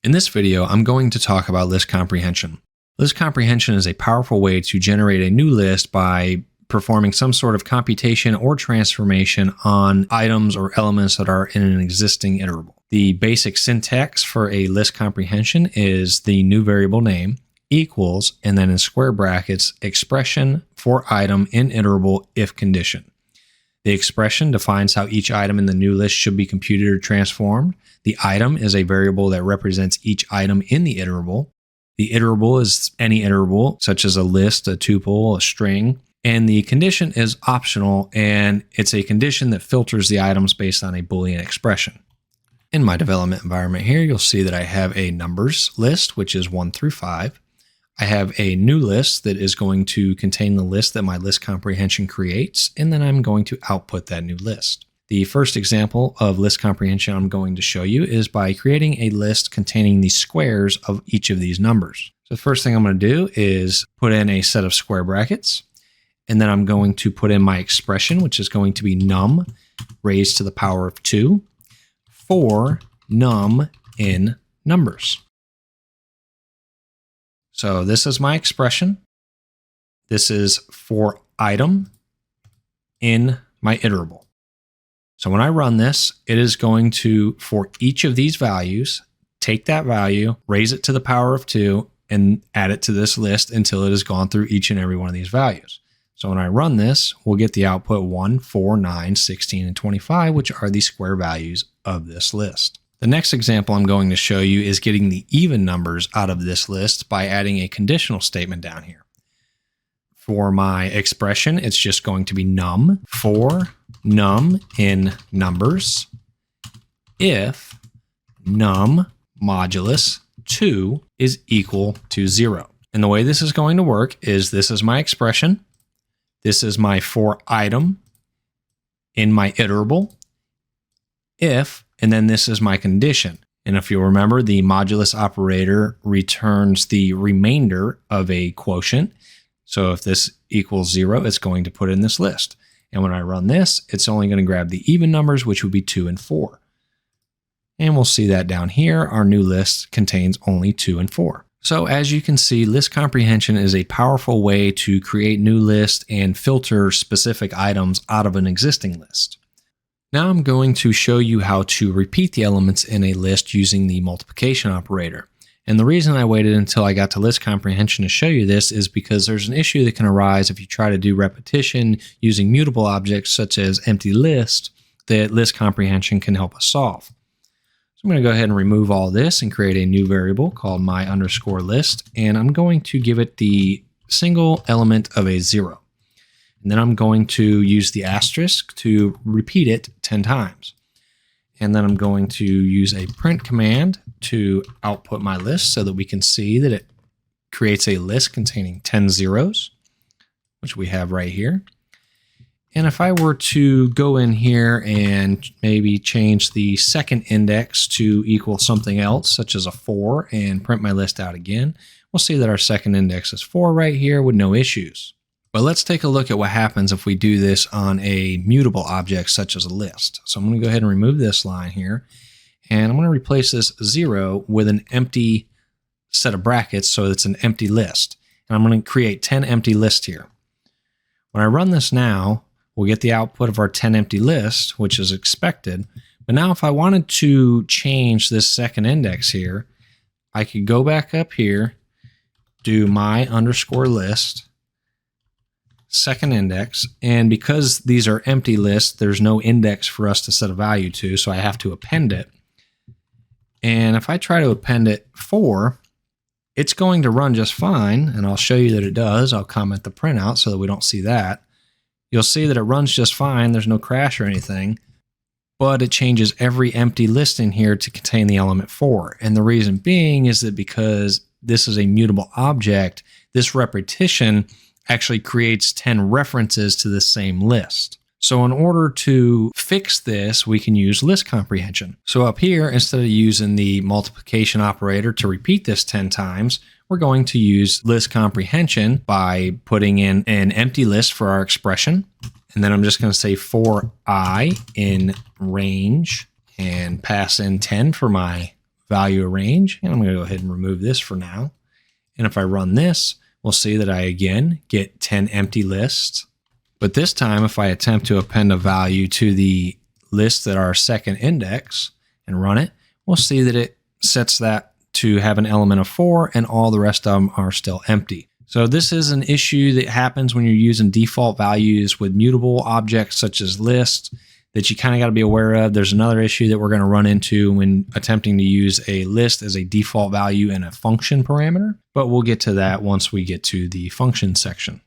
In this video, I'm going to talk about list comprehension. List comprehension is a powerful way to generate a new list by performing some sort of computation or transformation on items or elements that are in an existing iterable. The basic syntax for a list comprehension is the new variable name equals, and then in square brackets, expression for item in iterable if condition. The expression defines how each item in the new list should be computed or transformed. The item is a variable that represents each item in the iterable. The iterable is any iterable, such as a list, a tuple, a string. And the condition is optional, and it's a condition that filters the items based on a Boolean expression. In my development environment here, you'll see that I have a numbers list, which is 1 through 5. I have a new list that is going to contain the list that my list comprehension creates, and then I'm going to output that new list. The first example of list comprehension I'm going to show you is by creating a list containing the squares of each of these numbers. So the first thing I'm going to do is put in a set of square brackets, and then I'm going to put in my expression, which is going to be num raised to the power of 2 for num in numbers. So this is my expression. This is for item in my iterable. So when I run this, it is going to, for each of these values, take that value, raise it to the power of 2, and add it to this list until it has gone through each and every one of these values. So when I run this, we'll get the output 1, 4, 9, 16, and 25, which are the square values of this list. The next example I'm going to show you is getting the even numbers out of this list by adding a conditional statement down here. For my expression, it's just going to be num for num in numbers if num modulus 2 is equal to 0. And the way this is going to work is this is my expression. This is my for item in my iterable if, and then this is my condition. And if you remember, the modulus operator returns the remainder of a quotient. So if this equals 0, it's going to put it in this list. And when I run this, it's only going to grab the even numbers, which would be 2 and 4. And we'll see that down here, our new list contains only 2 and 4. So as you can see, list comprehension is a powerful way to create new lists and filter specific items out of an existing list. Now I'm going to show you how to repeat the elements in a list using the multiplication operator. And the reason I waited until I got to list comprehension to show you this is because there's an issue that can arise if you try to do repetition using mutable objects such as empty list that list comprehension can help us solve. So I'm going to go ahead and remove all this and create a new variable called my_list, and I'm going to give it the single element of a 0. And then I'm going to use the asterisk to repeat it 10 times. And then I'm going to use a print command to output my list so that we can see that it creates a list containing 10 zeros, which we have right here. And if I were to go in here and maybe change the second index to equal something else, such as a 4, and print my list out again, we'll see that our second index is 4 right here with no issues. But let's take a look at what happens if we do this on a mutable object such as a list. So I'm going to go ahead and remove this line here, and I'm going to replace this 0 with an empty set of brackets so it's an empty list. And I'm going to create 10 empty lists here. When I run this now, we'll get the output of our 10 empty lists, which is expected. But now if I wanted to change this second index here, I could go back up here, do my_list, second index, and because these are empty lists, there's no index for us to set a value to, so I have to append it. And if I try to append it 4, it's going to run just fine, and I'll show you that it does. I'll comment the printout so that we don't see that. You'll see that it runs just fine, there's no crash or anything, but it changes every empty list in here to contain the element 4. And the reason being is that because this is a mutable object, this repetition actually creates 10 references to the same list. So in order to fix this, we can use list comprehension. So up here, instead of using the multiplication operator to repeat this 10 times, we're going to use list comprehension by putting in an empty list for our expression. And then I'm just going to say for I in range and pass in 10 for my value range. And I'm going to go ahead and remove this for now. And if I run this, we'll see that I again get 10 empty lists. But this time, if I attempt to append a value to the list that our second index and run it, we'll see that it sets that to have an element of 4 and all the rest of them are still empty. So this is an issue that happens when you're using default values with mutable objects such as lists that you kind of got to be aware of. There's another issue that we're going to run into when attempting to use a list as a default value in a function parameter, but we'll get to that once we get to the function section.